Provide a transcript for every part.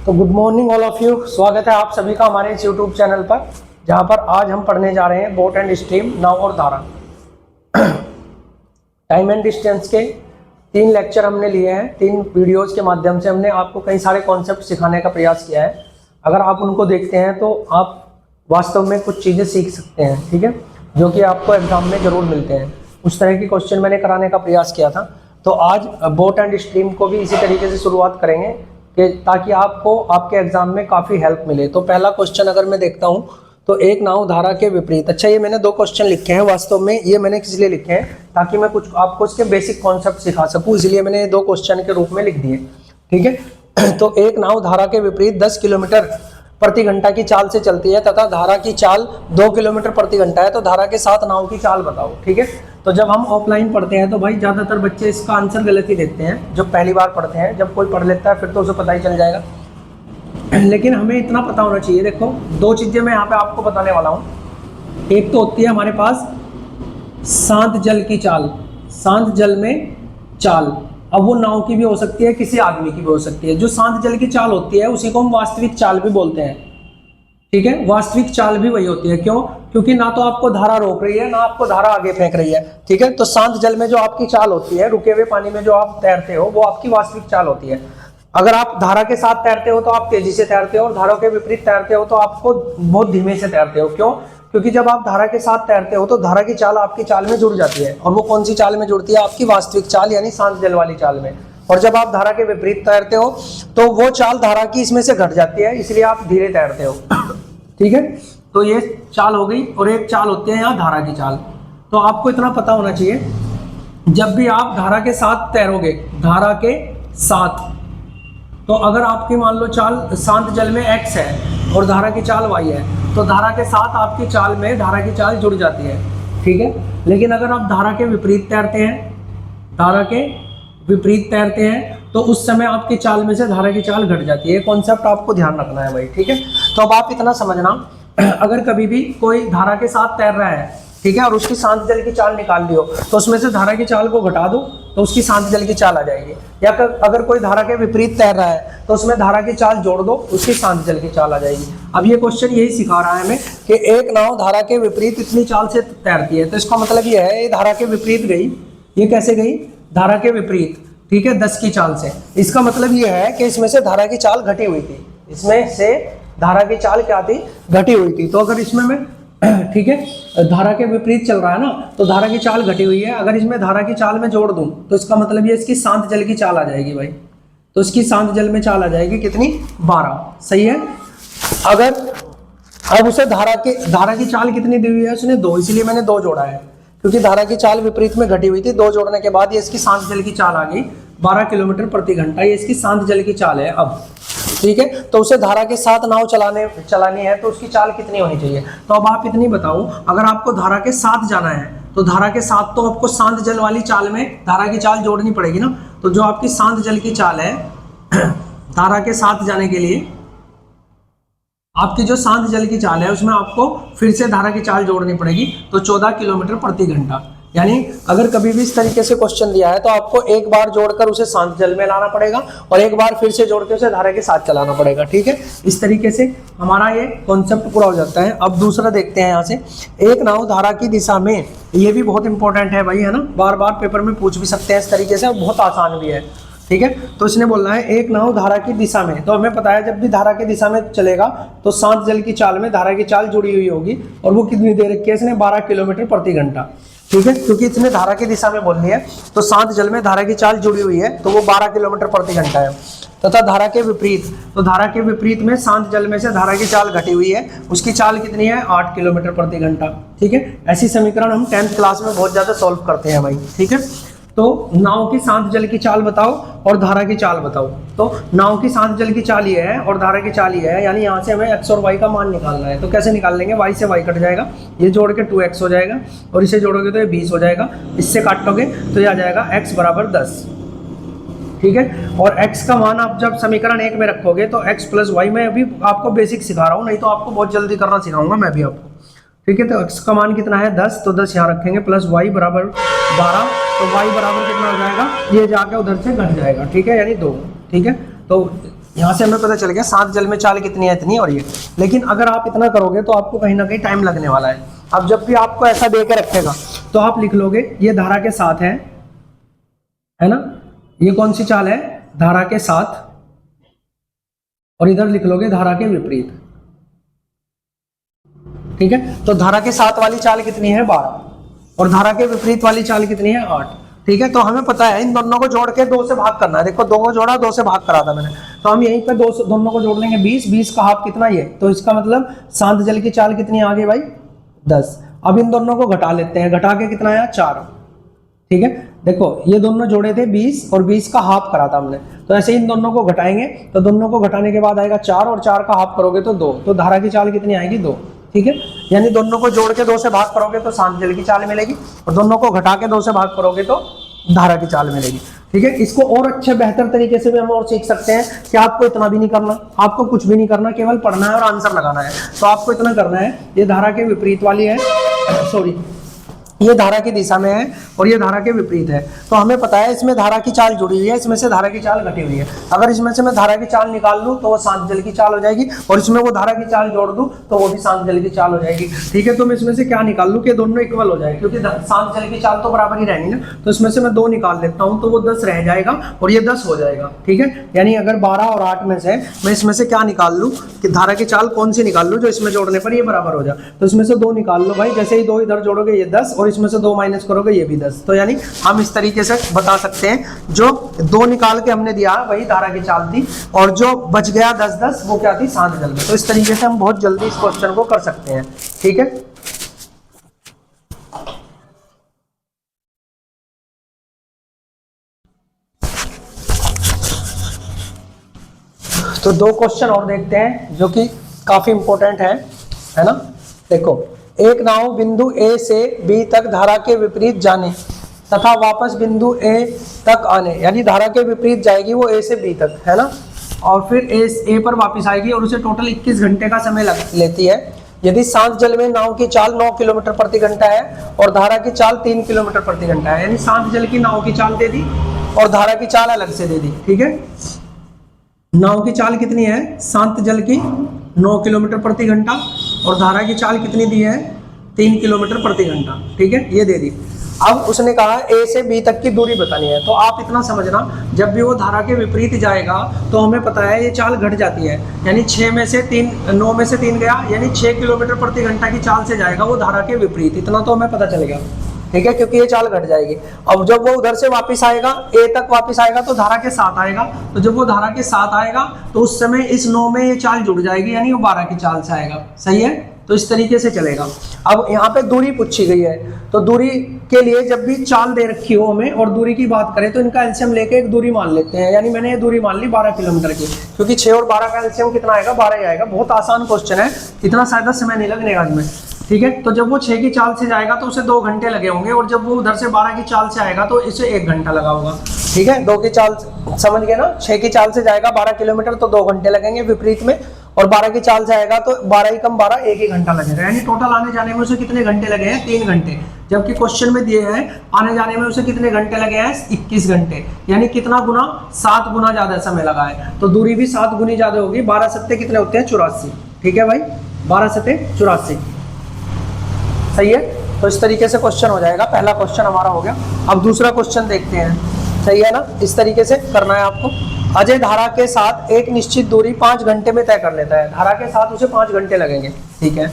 तो good morning all of you. स्वागत है आप सभी का हमारे इस यूट्यूब चैनल पर, जहां पर आज हम पढ़ने जा रहे हैं बोट एंड स्ट्रीम, नाव और धारा। टाइम एंड डिस्टेंस के 3 लेक्चर हमने लिए हैं। 3 वीडियोस के माध्यम से हमने आपको कई सारे कॉन्सेप्ट सिखाने का प्रयास किया है। अगर आप उनको देखते हैं तो आप वास्तव में कुछ चीज़ें सीख सकते हैं, ठीक है, जो कि आपको एग्जाम में ज़रूर मिलते हैं। उस तरह की क्वेश्चन मैंने कराने का प्रयास किया था। तो आज बोट एंड स्ट्रीम को भी इसी तरीके से शुरुआत करेंगे कि ताकि आपको आपके एग्जाम में काफ़ी हेल्प मिले। तो पहला क्वेश्चन अगर मैं देखता हूँ तो एक नाव धारा के विपरीत। अच्छा, ये मैंने 2 क्वेश्चन लिखे हैं। वास्तव में ये मैंने किस लिए लिखे हैं, ताकि मैं कुछ आपको इसके बेसिक कॉन्सेप्ट सिखा सकूँ, इसलिए मैंने 2 क्वेश्चन के रूप में लिख दिए, ठीक है। तो एक नाव धारा के विपरीत 10 किलोमीटर प्रति घंटा की चाल से चलती है तथा धारा की चाल 2 किलोमीटर प्रति घंटा है, तो धारा के साथ नाव की चाल बताओ, ठीक है। तो जब हम ऑफलाइन पढ़ते हैं तो भाई ज़्यादातर बच्चे इसका आंसर गलत ही देते हैं, जब पहली बार पढ़ते हैं। जब कोई पढ़ लेता है फिर तो उसे पता ही चल जाएगा, लेकिन हमें इतना पता होना चाहिए। देखो, 2 चीज़ें मैं यहाँ पे आपको बताने वाला हूँ। एक तो होती है हमारे पास शांत जल की चाल, शांत जल में चाल। अब वो नाव की भी हो सकती है, किसी आदमी की भी हो सकती है। जो शांत जल की चाल होती है उसी को हम वास्तविक चाल भी बोलते हैं, ठीक है। वास्तविक चाल भी वही होती है। क्यों? क्योंकि ना तो आपको धारा रोक रही है, ना आपको धारा आगे फेंक रही है, ठीक है। तो शांत जल में जो आपकी चाल होती है, रुके हुए पानी में जो आप तैरते हो, वो आपकी वास्तविक चाल होती है। अगर आप धारा के साथ तैरते हो तो आप तेजी से तैरते हो, और धारा के विपरीत तैरते हो तो आपको बहुत धीमे से तैरते हो। क्यों? क्योंकि जब आप धारा के साथ तैरते हो तो धारा की चाल आपकी चाल में जुड़ जाती है, और वो कौन सी चाल में जुड़ती है? आपकी वास्तविक चाल, यानी शांत जल वाली चाल में। और जब आप धारा के विपरीत तैरते हो तो वो चाल धारा की इसमें से घट जाती है, इसलिए आप धीरे तैरते हो, ठीक है। तो ये चाल हो गई, और एक चाल होती है यहाँ धारा की चाल। तो आपको इतना पता होना चाहिए, जब भी आप धारा के साथ तैरोगे, धारा के साथ, तो अगर आपकी मान लो चाल शांत जल में x है और धारा की चाल y है, तो धारा के साथ आपकी चाल में धारा की चाल जुड़ जाती है, ठीक है। लेकिन अगर आप धारा के विपरीत तैरते हैं, धारा के विपरीत तैरते हैं, तो उस समय आपकी चाल में से धारा की चाल घट जाती है। कॉन्सेप्ट आपको ध्यान रखना है भाई, ठीक है। तो अब आप इतना समझना, अगर कभी भी कोई धारा के साथ तैर रहा है, ठीक है, और उसकी शांत जल की चाल निकाल ली हो, तो उसमें से धारा की चाल को घटा दो तो उसकी शांत जल की चाल आ जाएगी। या अगर कोई धारा के विपरीत तैर रहा है तो उसमें धारा की चाल जोड़ दो, उसकी शांत जल की चाल आ जाएगी। अब ये क्वेश्चन यही सिखा रहा है हमें कि एक नाव धारा के विपरीत इतनी चाल से तैरती है, तो इसका मतलब ये है, ये धारा के विपरीत गई। ये कैसे गई? धारा के विपरीत, ठीक है, 10 की चाल से। इसका मतलब ये है कि इसमें से धारा की चाल घटी हुई थी, इसमें से धारा की चाल क्या थी? घटी हुई थी। तो अगर इसमें मैं ठीक है, धारा के विपरीत चल रहा है ना, तो धारा की चाल घटी हुई है। अगर इसमें धारा की चाल में जोड़ दूं तो इसका मतलब ये इसकी शांत जल की चाल आ जाएगी भाई। तो इसकी शांत जल में चाल आ जाएगी कितनी? 12, सही है। अगर अब उसे धारा की चाल कितनी दी हुई है? उसने 2, इसलिए मैंने 2 जोड़ा है, क्योंकि धारा की चाल विपरीत में घटी हुई थी। 2 जोड़ने के बाद ये इसकी शांत जल की चाल आ गई 12 किलोमीटर प्रति घंटा। ये इसकी शांत जल की चाल है अब, ठीक है। तो उसे धारा के साथ नाव चलानी है, तो उसकी चाल कितनी होनी चाहिए? तो अब आप इतनी बताओ, अगर आपको धारा के साथ जाना है तो धारा के साथ तो आपको शांत जल वाली चाल में धारा की चाल जोड़नी पड़ेगी ना। तो जो आपकी शांत जल की चाल है, धारा के साथ जाने के लिए आपकी जो शांत जल की चाल है उसमें आपको फिर से धारा की चाल जोड़नी पड़ेगी, तो 14 किलोमीटर प्रति घंटा। यानी अगर कभी भी इस तरीके से क्वेश्चन दिया है तो आपको एक बार जोड़कर उसे शांत जल में लाना पड़ेगा, और एक बार फिर से जोड़ के उसे धारा के साथ चलाना पड़ेगा, ठीक है। इस तरीके से हमारा ये कॉन्सेप्ट पूरा हो जाता है। अब दूसरा देखते हैं यहाँ से, एक नाव धारा की दिशा में। ये भी बहुत इंपॉर्टेंट है भाई, है ना, बार बार पेपर में पूछ भी सकते हैं इस तरीके से, बहुत आसान भी है, ठीक है। तो इसने बोलना है एक नाव धारा की दिशा में। तो हमें पता है जब भी धारा की दिशा में चलेगा तो शांत जल की चाल में धारा की चाल जुड़ी हुई होगी, और वो कितनी देर रखी है इसने? 12 किलोमीटर प्रति घंटा, ठीक है। क्योंकि इसने धारा की दिशा में बोलनी है, तो शांत जल में धारा की चाल जुड़ी हुई है, तो वो 12 किलोमीटर प्रति घंटा है। तथा धारा के विपरीत, तो धारा के विपरीत में शांत जल में से धारा की चाल घटी हुई है, उसकी चाल कितनी है? 8 किलोमीटर प्रति घंटा, ठीक है। ऐसी समीकरण हम 10th क्लास में बहुत ज्यादा सॉल्व करते हैं भाई, ठीक है। तो नाव की शांत जल की चाल बताओ और धारा की चाल बताओ। तो नाव की शांत जल की चाल ये है और धारा की चाल ये है, यानी यहाँ से हमें x और y का मान निकालना है। तो कैसे निकाल लेंगे? y से y कट जाएगा, ये जोड़ के 2x हो जाएगा, और इसे जोड़ोगे तो ये 20 हो जाएगा। इससे काटोगे तो ये आ जाएगा x बराबर 10, ठीक है। और x का मान आप जब समीकरण 1 में रखोगे तो x प्लस y, मैं अभी आपको बेसिक सिखा रहा हूँ, नहीं तो आपको बहुत जल्दी करना सिखाऊंगा मैं भी आपको, ठीक है। तो x का मान कितना है? 10, तो 10 यहाँ रखेंगे, प्लस y बराबर 12, तो y बराबर कितना हो जाएगा? ये जाके उधर से घट जाएगा, ठीक है, यानी 2, ठीक है। तो यहाँ से हमें पता चल गया शांत जल में चाल कितनी है, इतनी और ये। लेकिन अगर आप इतना करोगे तो आपको कहीं ना कहीं टाइम लगने वाला है। अब जब भी आपको ऐसा दे के रखेगा तो आप लिख लोगे ये धारा के साथ है ना, ये कौन सी चाल है, धारा के साथ, और इधर लिख लोगे धारा के विपरीत। ठीक है, तो धारा के साथ वाली चाल कितनी है 12 और धारा के विपरीत वाली चाल कितनी है 8। ठीक है, तो हमें पता है इन दोनों को जोड़ के 2 से भाग करना है। देखो 2 को जोड़ा, 2 से भाग करा था मैंने, तो हम यहीं पे दोनों को जोड़ लेंगे 20 का हाफ कितना ये, तो इसका मतलब शांत जल की चाल कितनी आ गई भाई 10। अब इन दोनों को घटा लेते हैं, घटा के कितना आया 4। ठीक है, देखो ये दोनों जोड़े थे 20 और 20 का हाफ करा था हमने, तो ऐसे इन दोनों को घटाएंगे तो दोनों को घटाने के बाद आएगा 4 और 4 का हाफ करोगे तो 2, तो धारा की चाल कितनी आएगी 2। ठीक है, यानी दोनों को जोड़ के 2 से भाग करोगे तो शांत जल की चाल मिलेगी और दोनों को घटा के 2 से भाग करोगे तो धारा की चाल मिलेगी। ठीक है, इसको और अच्छे बेहतर तरीके से भी हम और सीख सकते हैं कि आपको इतना भी नहीं करना, आपको कुछ भी नहीं करना, केवल पढ़ना है और आंसर लगाना है। तो आपको इतना करना है, ये धारा के विपरीत वाली है, सॉरी ये धारा की दिशा में है और ये धारा के विपरीत है, तो हमें पता है इसमें धारा की चाल जुड़ी हुई है, इसमें से धारा की चाल घटी हुई है। अगर इसमें से मैं धारा की चाल निकाल लूं तो वो शांत जल की चाल हो जाएगी और इसमें वो धारा की चाल जोड़ दूं तो वो भी शांत जल की चाल हो जाएगी। ठीक है, तो मैं इसमें से क्या निकाल लूं कि दोनों इक्वल हो जाए, क्योंकि शांत जल की चाल तो बराबर ही रहेगी ना, तो इसमें से मैं 2 निकाल लेता हूं तो वो 10 रह जाएगा और ये 10 हो जाएगा। ठीक है, यानी अगर 12 और 8 में से मैं इसमें से क्या निकाल लूं कि धारा की चाल कौन सी निकाल लूं जो इसमें जोड़ने पर ये बराबर हो जाए, तो इसमें से 2 निकाल लो भाई। जैसे ही 2 इधर जोड़ोगे ये 10 और इसमें से 2 माइनस करोगे ये भी 10, तो यानी हम इस तरीके से बता सकते हैं जो 2 निकाल के हमने दिया वही धारा की चाल थी और जो बच गया 10-10 वो क्या थी शांत जल में। तो इस तरीके से हम बहुत जल्दी इस क्वेश्चन को कर सकते हैं। ठीक है, तो 2 क्वेश्चन और देखते हैं जो कि काफी इंपॉर्टेंट है ना। देखो, एक नाव बिंदु ए से बी तक धारा के विपरीत जाने तथा वापस बिंदु ए तक आने, यानी धारा के विपरीत जाएगी वो ए से बी तक, है ना, और फिर ए पर वापस आएगी और उसे टोटल 21 घंटे का समय लेती है। यदि शांत जल में नाव की चाल 9 किलोमीटर प्रति घंटा है और धारा की चाल 3 किलोमीटर प्रति घंटा है, यानी शांत जल की नाव की चाल दे दी और धारा की चाल अलग से दे दी। ठीक है, नाव की चाल कितनी है शांत जल की 9 किलोमीटर प्रति घंटा और धारा की चाल कितनी दी है 3 किलोमीटर प्रति घंटा। ठीक है, ये दे दी। अब उसने कहा ए से बी तक की दूरी बतानी है, तो आप इतना समझना जब भी वो धारा के विपरीत जाएगा तो हमें पता है ये चाल घट जाती है, यानी 9 में से 3 गया, यानी 6 किलोमीटर प्रति घंटा की चाल से जाएगा वो धारा के विपरीत, इतना तो हमें पता चलेगा। ठीक है, क्योंकि ये चाल घट जाएगी। अब जब वो उधर से वापस आएगा ए तक वापस आएगा तो धारा के साथ आएगा, तो जब वो धारा के साथ आएगा तो उस समय इस 9 में ये चाल जुड़ जाएगी, यानी वो 12 की चाल से आएगा। सही है, तो इस तरीके से चलेगा। अब यहाँ पे दूरी पूछी गई है, तो दूरी के लिए जब भी चाल दे रखी हो हमें और दूरी की बात करें तो इनका एलसीएम लेके एक दूरी मान लेते हैं, यानी मैंने ये दूरी मान ली 12 किलोमीटर की, क्योंकि 6 और 12 का एलसीएम कितना आएगा 12 ही आएगा। बहुत आसान क्वेश्चन है, इतना ज्यादा समय नहीं लगने का इसमें। ठीक है, तो जब वो 6 की चाल से जाएगा तो उसे 2 घंटे लगे होंगे और जब वो उधर से 12 की चाल से आएगा तो इसे 1 घंटा लगा होगा। ठीक है, 2 की चाल समझ गए ना, 6 की चाल से जाएगा 12 किलोमीटर तो 2 घंटे लगेंगे विपरीत में, और 12 की चाल से आएगा तो 12 ही कम 12 1 ही घंटा लगेगा, यानी टोटल आने जाने में उसे कितने घंटे लगे हैं 3 घंटे। जबकि क्वेश्चन में दिए हैं आने जाने में उसे कितने घंटे लगे हैं 21 घंटे, यानी कितना गुना 7 गुना ज्यादा समय लगा है, तो दूरी भी 7 गुनी ज्यादा होगी। 12 सत्ते कितने होते हैं 84। ठीक है भाई, 12 सत्ते 84। सही है, तो इस तरीके से क्वेश्चन हो जाएगा। पहला क्वेश्चन हमारा हो गया। अब दूसरा क्वेश्चन देखते हैं। सही है ना, इस तरीके से करना है आपको। अजय धारा के साथ एक निश्चित दूरी 5 घंटे में तय कर लेता है, धारा के साथ उसे 5 घंटे लगेंगे। ठीक है,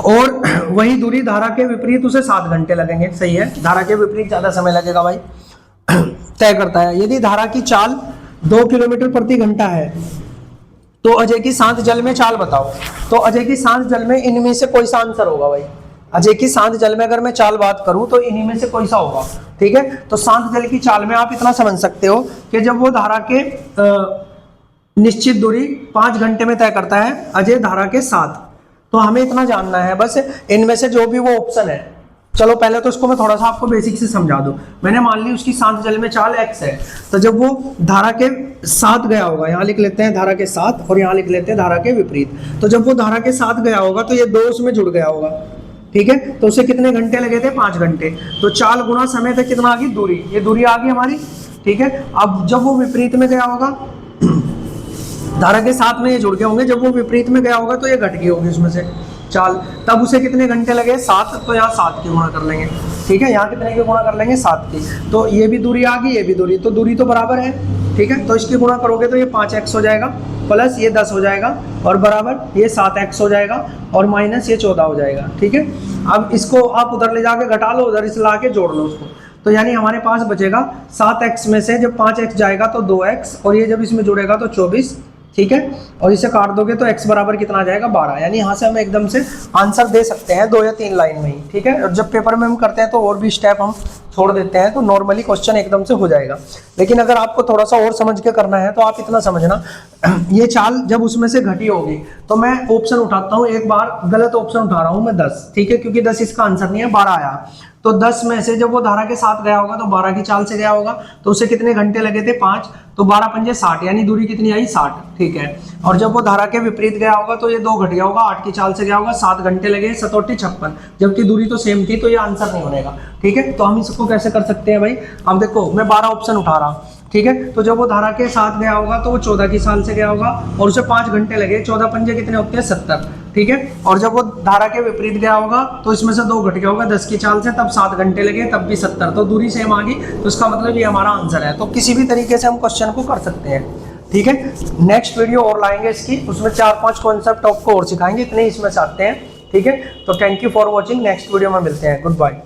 और वही दूरी धारा के विपरीत उसे 7 घंटे लगेंगे। सही है, धारा के विपरीत ज्यादा समय लगेगा भाई। तय करता है, यदि धारा की चाल 2 किलोमीटर प्रति घंटा है तो अजय की शांत जल में चाल बताओ। तो अजय की शांत जल में इनमें से कोई सा आंसर होगा भाई। अजय की शांत जल में अगर मैं चाल बात करूं तो इन्हीं में से कोई सा होगा। ठीक है, तो शांत जल की चाल में आप इतना समझ सकते हो कि जब वो धारा के निश्चित दूरी 5 घंटे में तय करता है अजय धारा के साथ, तो हमें इतना जानना है बस इनमें से जो भी वो ऑप्शन है। चलो पहले तो इसको मैं थोड़ा सा आपको बेसिक से समझा दूं। मैंने मान ली उसकी शांत जल में चाल x है, तो जब वो धारा के साथ गया होगा, यहाँ लिख लेते हैं धारा के साथ और यहाँ लिख लेते हैं धारा के विपरीत, तो जब वो धारा के साथ गया होगा तो ये 2 उसमें जुड़ गया होगा। ठीक है, तो उसे कितने घंटे लगे थे 5 घंटे, तो चाल गुना समय पे कितना आ गई दूरी, ये दूरी आ गई हमारी। ठीक है, अब जब वो विपरीत में गया होगा धारा के साथ में ये जुड़ गए होंगे, जब वो विपरीत में गया होगा तो ये घट गई होगी उसमें से चाल, तब उसे कितने घंटे लगे 7, तो यहाँ 7 की गुणा कर लेंगे, ठीक है। यहाँ कितने की गुणा कर लेंगे 7 की, तो ये भी दूरी आ गई, ये भी दूरी, तो दूरी तो बराबर है, ठीक है। तो इसकी गुणा करोगे तो ये 5x हो जाएगा, प्लस ये 10 हो जाएगा, और बराबर ये 7x हो जाएगा, और माइनस ये 14 हो जाएगा, ठीक है। अब इसको आप उधर ले जाके घटा लो, उधर इसे ला के जोड़ लो उसको, तो यानी हमारे पास बचेगा 7x में से जब 5x जाएगा तो 2x, और ये जब इसमें जुड़ेगा तो 24, ठीक है। और इसे काट दोगे तो x बराबर कितना आ जाएगा 12, यानी यहाँ से हम एकदम से आंसर दे सकते हैं 2 या 3 लाइन में ही, ठीक है। और जब पेपर में हम करते हैं तो और भी स्टेप हम छोड़ देते हैं, तो नॉर्मली क्वेश्चन एकदम से हो जाएगा। लेकिन अगर आपको थोड़ा सा और समझ के करना है तो आप इतना समझना, ये चाल जब उसमें से घटी होगी तो मैं ऑप्शन उठाता हूँ, एक बार गलत ऑप्शन उठा रहा हूँ मैं 10, ठीक है, क्योंकि 10 इसका आंसर नहीं है, 12 आया। तो 10 में से जब वो धारा के साथ गया होगा तो 12 की चाल से गया होगा, तो उसे कितने घंटे लगे थे 5, तो 12 पंजे 60, यानी दूरी कितनी आई 60, ठीक है। और जब वो धारा के विपरीत गया होगा तो ये 2 घट गया होगा, 8 की चाल से गया होगा, 7 घंटे लगे, 7 56, जबकि दूरी तो सेम थी, तो ये आंसर नहीं बनेगा, ठीक है। तो हम इसको कैसे कर सकते हैं भाई, अब देखो मैं 12 ऑप्शन उठा रहा हूँ, ठीक है। तो जब वो धारा के साथ गया होगा तो वो 14 की साल से गया होगा, और उसे 5 घंटे लगे, 14 पंजे कितने होते हैं 70, ठीक है। और जब वो धारा के विपरीत गया होगा तो इसमें से 2 घट गया होगा 10 की चाल से, तब 7 घंटे लगे, तब भी 70, तो दूरी सेम आ गई, तो इसका मतलब ये हमारा आंसर है। तो किसी भी तरीके से हम क्वेश्चन को कर सकते हैं, ठीक है। नेक्स्ट वीडियो और लाएंगे इसकी, उसमें 4-5 कॉन्सेप्ट आपको और सिखाएंगे, इतने इसमें से आते हैं, ठीक है। तो thank you for watching, next video में मिलते हैं, गुड बाय।